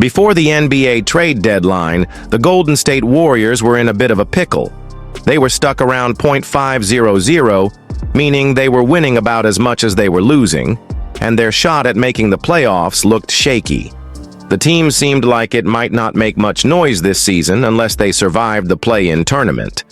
Before the NBA trade deadline, the Golden State Warriors were in a bit of a pickle. They were stuck around .500, meaning they were winning about as much as they were losing, and their shot at making the playoffs looked shaky. The team seemed like it might not make much noise this season unless they survived the play-in tournament.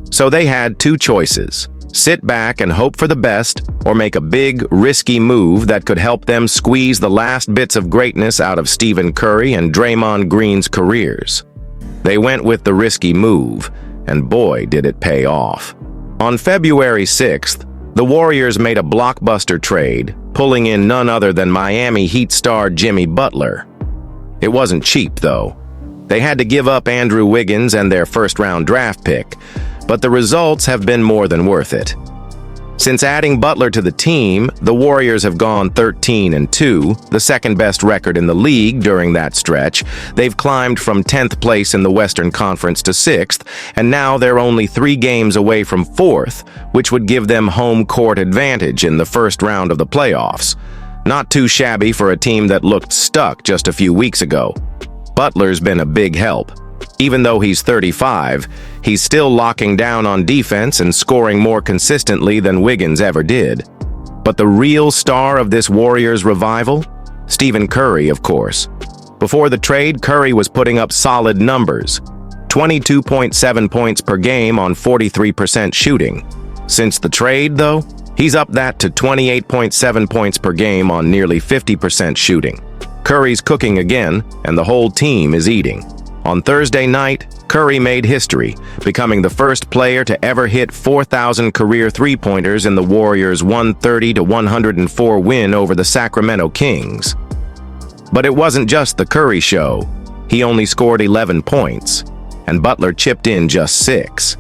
So they had two choices: sit back and hope for the best, or make a big, risky move that could help them squeeze the last bits of greatness out of Stephen Curry and Draymond Green's careers. They went with the risky move, and boy, did it pay off. On February 6th, the Warriors made a blockbuster trade, pulling in none other than Miami Heat star Jimmy Butler. It wasn't cheap, though. They had to give up Andrew Wiggins and their first-round draft pick, but the results have been more than worth it. Since adding Butler to the team, the Warriors have gone 13-2, the second-best record in the league during that stretch. They've climbed from 10th place in the Western Conference to 6th, and now they're only 3 games away from 4th, which would give them home court advantage in the first round of the playoffs. Not too shabby for a team that looked stuck just a few weeks ago. Butler's been a big help. Even though he's 35, he's still locking down on defense and scoring more consistently than Wiggins ever did. But the real star of this Warriors revival? Stephen Curry, of course. Before the trade, Curry was putting up solid numbers: 22.7 points per game on 43% shooting. Since the trade, though, he's up that to 28.7 points per game on nearly 50% shooting. Curry's cooking again, and the whole team is eating. On Thursday night, Curry made history, becoming the first player to ever hit 4,000 career three-pointers in the Warriors' 130-104 win over the Sacramento Kings. But it wasn't just the Curry show. He only scored 11 points, and Butler chipped in just 6.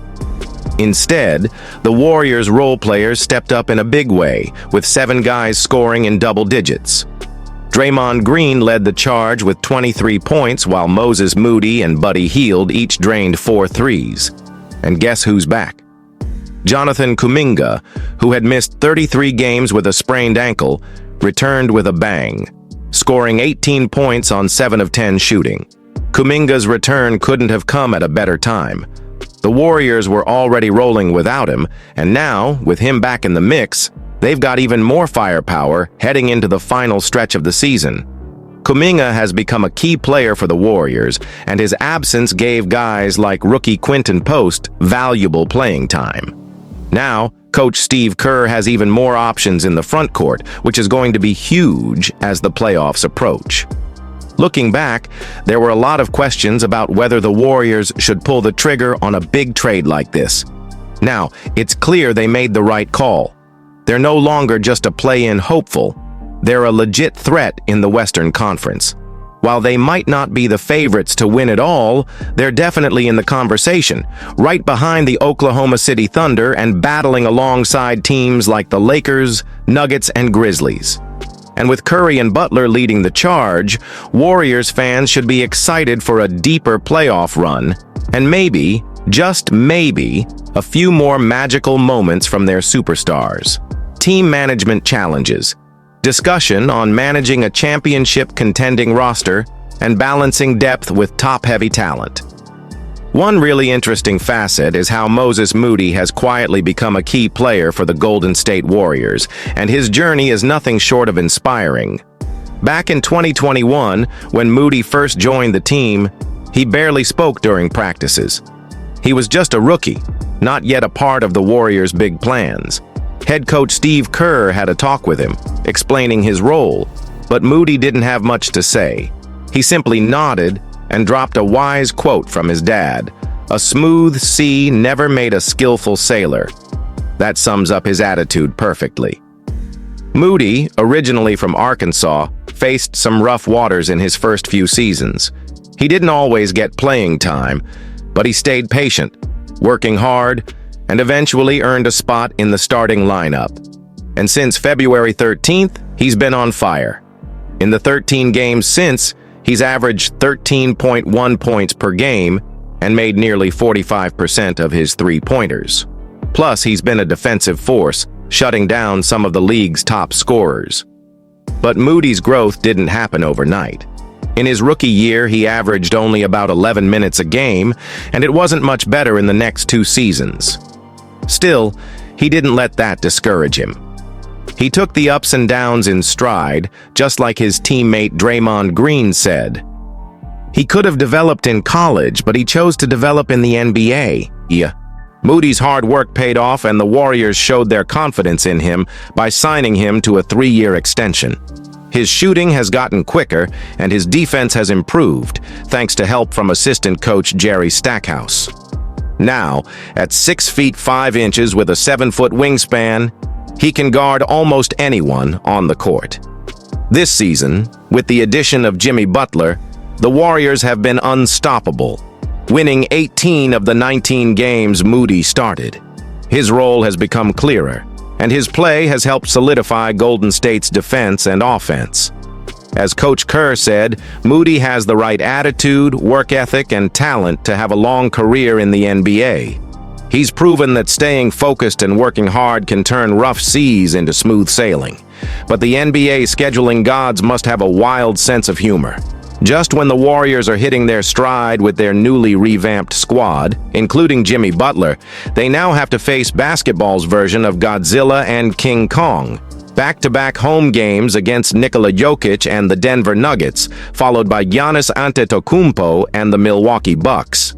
Instead, the Warriors' role players stepped up in a big way, with 7 guys scoring in double digits. Draymond Green led the charge with 23 points, while Moody and Buddy Hield each drained 4 threes. And guess who's back? Jonathan Kuminga, who had missed 33 games with a sprained ankle, returned with a bang, scoring 18 points on 7 of 10 shooting. Kuminga's return couldn't have come at a better time. The Warriors were already rolling without him, and now, with him back in the mix, they've got even more firepower heading into the final stretch of the season. Kuminga has become a key player for the Warriors, and his absence gave guys like rookie Quinton Post valuable playing time. Now, Coach Steve Kerr has even more options in the front court, which is going to be huge as the playoffs approach. Looking back, there were a lot of questions about whether the Warriors should pull the trigger on a big trade like this. Now, it's clear they made the right call. They're no longer just a play-in hopeful. They're a legit threat in the Western Conference. While they might not be the favorites to win it all, they're definitely in the conversation, right behind the Oklahoma City Thunder and battling alongside teams like the Lakers, Nuggets, and Grizzlies. And with Curry and Butler leading the charge, Warriors fans should be excited for a deeper playoff run, and maybe, just maybe, a few more magical moments from their superstars. Team management challenges, discussion on managing a championship contending roster, and balancing depth with top-heavy talent. One really interesting facet is how Moody has quietly become a key player for the Golden State Warriors, and his journey is nothing short of inspiring. Back in 2021, when Moody first joined the team, he barely spoke during practices. He was just a rookie, not yet a part of the Warriors' big plans. Head coach Steve Kerr had a talk with him, explaining his role, but Moody didn't have much to say. He simply nodded and dropped a wise quote from his dad: "A smooth sea never made a skillful sailor." That sums up his attitude perfectly. Moody, originally from Arkansas, faced some rough waters in his first few seasons. He didn't always get playing time, but he stayed patient, working hard, and eventually earned a spot in the starting lineup. And since February 13th, he's been on fire. In the 13 games since, he's averaged 13.1 points per game and made nearly 45% of his three-pointers. Plus, he's been a defensive force, shutting down some of the league's top scorers. But Moody's growth didn't happen overnight. In his rookie year, he averaged only about 11 minutes a game, and it wasn't much better in the next 2 seasons. Still, he didn't let that discourage him. He took the ups and downs in stride, just like his teammate Draymond Green said. He could have developed in college, but he chose to develop in the NBA. Yeah. Moody's hard work paid off, and the Warriors showed their confidence in him by signing him to a 3-year extension. His shooting has gotten quicker, and his defense has improved, thanks to help from assistant coach Jerry Stackhouse. Now, at 6 feet 5 inches with a 7-foot wingspan, he can guard almost anyone on the court. This season, with the addition of Jimmy Butler, the Warriors have been unstoppable, winning 18 of the 19 games Moody started. His role has become clearer, and his play has helped solidify Golden State's defense and offense. As Coach Kerr said, Moody has the right attitude, work ethic, and talent to have a long career in the NBA. He's proven that staying focused and working hard can turn rough seas into smooth sailing. But the NBA scheduling gods must have a wild sense of humor. Just when the Warriors are hitting their stride with their newly revamped squad, including Jimmy Butler, they now have to face basketball's version of Godzilla and King Kong. Back-to-back home games against Nikola Jokic and the Denver Nuggets, followed by Giannis Antetokounmpo and the Milwaukee Bucks.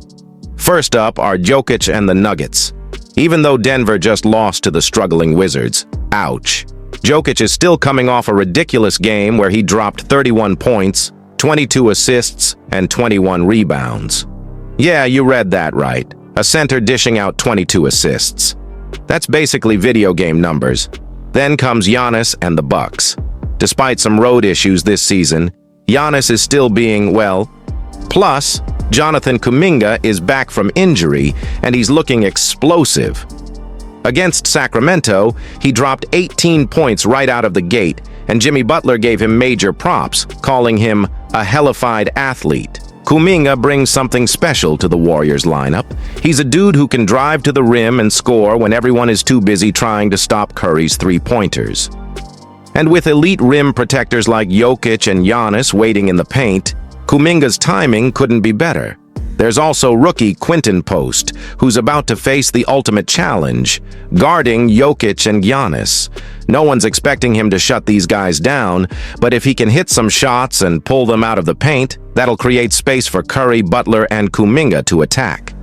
First up are Jokic and the Nuggets. Even though Denver just lost to the struggling Wizards, ouch. Jokic is still coming off a ridiculous game where he dropped 31 points, 22 assists, and 21 rebounds. Yeah, you read that right. A center dishing out 22 assists. That's basically video game numbers. Then comes Giannis and the Bucks. Despite some road issues this season, Giannis is still being, well. Plus, Jonathan Kuminga is back from injury, and he's looking explosive. Against Sacramento, he dropped 18 points right out of the gate, and Jimmy Butler gave him major props, calling him a hellified athlete. Kuminga brings something special to the Warriors lineup. He's a dude who can drive to the rim and score when everyone is too busy trying to stop Curry's 3-pointers. And with elite rim protectors like Jokic and Giannis waiting in the paint, Kuminga's timing couldn't be better. There's also rookie Quinton Post, who's about to face the ultimate challenge, guarding Jokic and Giannis. No one's expecting him to shut these guys down, but if he can hit some shots and pull them out of the paint, that'll create space for Curry, Butler, and Kuminga to attack.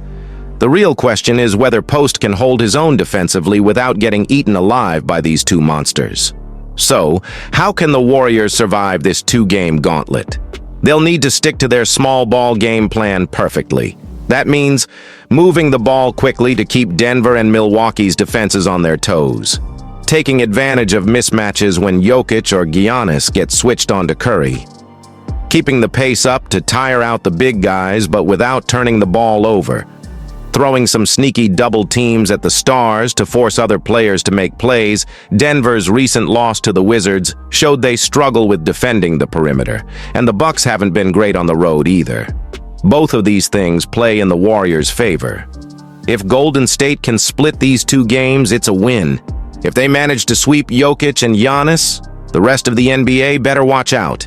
The real question is whether Post can hold his own defensively without getting eaten alive by these two monsters. So, how can the Warriors survive this 2-game gauntlet? They'll need to stick to their small ball game plan perfectly. That means moving the ball quickly to keep Denver and Milwaukee's defenses on their toes, taking advantage of mismatches when Jokic or Giannis get switched onto Curry, keeping the pace up to tire out the big guys but without turning the ball over, throwing some sneaky double teams at the stars to force other players to make plays. Denver's recent loss to the Wizards showed they struggle with defending the perimeter, and the Bucks haven't been great on the road either. Both of these things play in the Warriors' favor. If Golden State can split these 2 games, it's a win. If they manage to sweep Jokic and Giannis, the rest of the NBA better watch out.